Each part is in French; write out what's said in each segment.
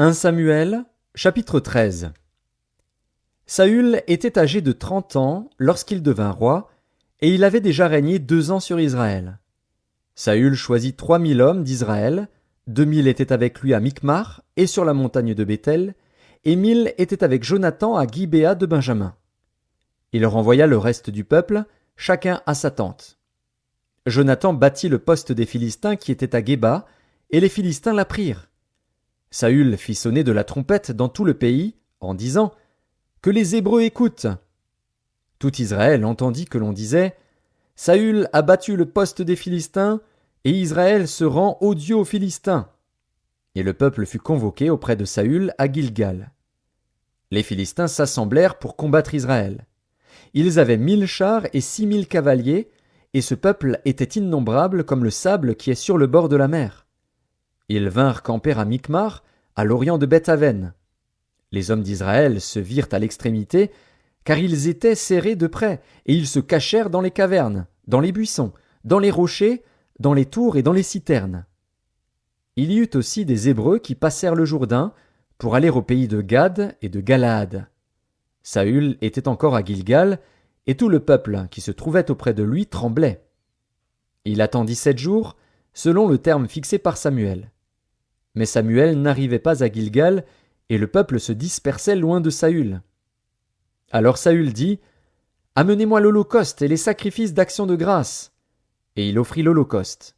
1 Samuel, chapitre 13. Saül était âgé de 30 ans lorsqu'il devint roi, et il avait déjà régné 2 ans sur Israël. Saül choisit 3000 hommes d'Israël, 2000 étaient avec lui à Micmar et sur la montagne de Béthel, et 1000 étaient avec Jonathan à Gibéa de Benjamin. Il renvoya le reste du peuple, chacun à sa tente. Jonathan bâtit le poste des Philistins qui était à Géba, et les Philistins la prirent. Saül fit sonner de la trompette dans tout le pays, en disant « Que les Hébreux écoutent !» Tout Israël entendit que l'on disait « Saül a battu le poste des Philistins, et Israël se rend odieux aux Philistins. » Et le peuple fut convoqué auprès de Saül à Gilgal. Les Philistins s'assemblèrent pour combattre Israël. Ils avaient 1000 chars et 6000 cavaliers, et ce peuple était innombrable comme le sable qui est sur le bord de la mer. Ils vinrent camper à Micmar, à l'orient de Beth-Aven. Les hommes d'Israël se virent à l'extrémité, car ils étaient serrés de près, et ils se cachèrent dans les cavernes, dans les buissons, dans les rochers, dans les tours et dans les citernes. Il y eut aussi des Hébreux qui passèrent le Jourdain pour aller au pays de Gad et de Galaad. Saül était encore à Gilgal, et tout le peuple qui se trouvait auprès de lui tremblait. Il attendit 7 jours, selon le terme fixé par Samuel. Mais Samuel n'arrivait pas à Gilgal, et le peuple se dispersait loin de Saül. Alors Saül dit « Amenez-moi l'holocauste et les sacrifices d'action de grâce. » Et il offrit l'holocauste.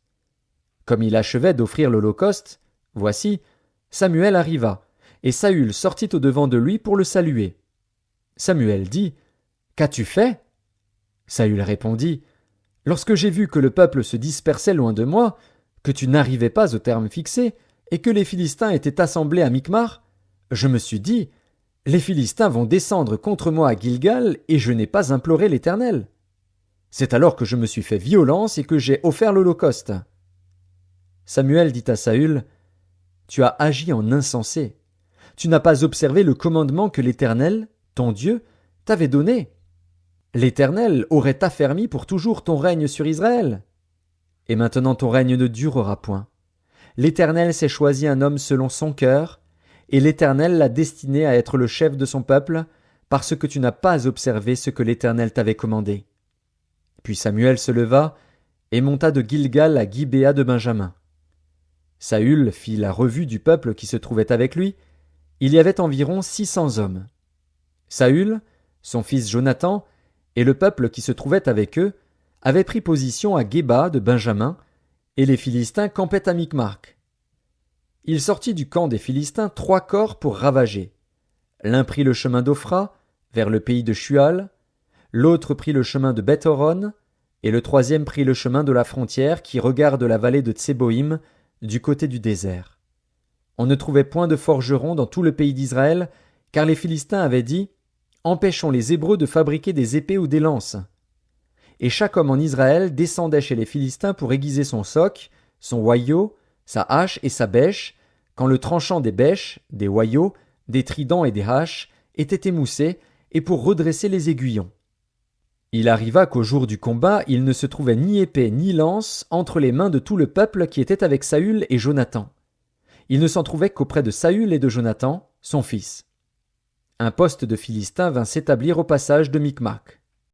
Comme il achevait d'offrir l'holocauste, voici, Samuel arriva, et Saül sortit au-devant de lui pour le saluer. Samuel dit « Qu'as-tu fait » Saül répondit « Lorsque j'ai vu que le peuple se dispersait loin de moi, que tu n'arrivais pas au terme fixé, et que les Philistins étaient assemblés à Micmar, je me suis dit, les Philistins vont descendre contre moi à Gilgal, et je n'ai pas imploré l'Éternel. C'est alors que je me suis fait violence et que j'ai offert l'holocauste. Samuel dit à Saül, tu as agi en insensé. Tu n'as pas observé le commandement que l'Éternel, ton Dieu, t'avait donné. L'Éternel aurait affermi pour toujours ton règne sur Israël. Et maintenant ton règne ne durera point. L'Éternel s'est choisi un homme selon son cœur, et l'Éternel l'a destiné à être le chef de son peuple, parce que tu n'as pas observé ce que l'Éternel t'avait commandé. Puis Samuel se leva et monta de Gilgal à Gibéa de Benjamin. Saül fit la revue du peuple qui se trouvait avec lui. Il y avait environ 600 hommes. Saül, son fils Jonathan, et le peuple qui se trouvait avec eux avaient pris position à Géba de Benjamin, et les Philistins campaient à Micmar. Il sortit du camp des Philistins 3 corps pour ravager. L'un prit le chemin d'Ophra, vers le pays de Shual, l'autre prit le chemin de Beth-Horon, et le troisième prit le chemin de la frontière qui regarde la vallée de Tseboïm, du côté du désert. On ne trouvait point de forgerons dans tout le pays d'Israël, car les Philistins avaient dit « Empêchons les Hébreux de fabriquer des épées ou des lances. » Et chaque homme en Israël descendait chez les Philistins pour aiguiser son soc, son hoyau, sa hache et sa bêche, quand le tranchant des bêches, des hoyaux, des tridents et des haches était émoussé, et pour redresser les aiguillons. Il arriva qu'au jour du combat, il ne se trouvait ni épée ni lance entre les mains de tout le peuple qui était avec Saül et Jonathan. Il ne s'en trouvait qu'auprès de Saül et de Jonathan, son fils. Un poste de Philistins vint s'établir au passage de Micmac.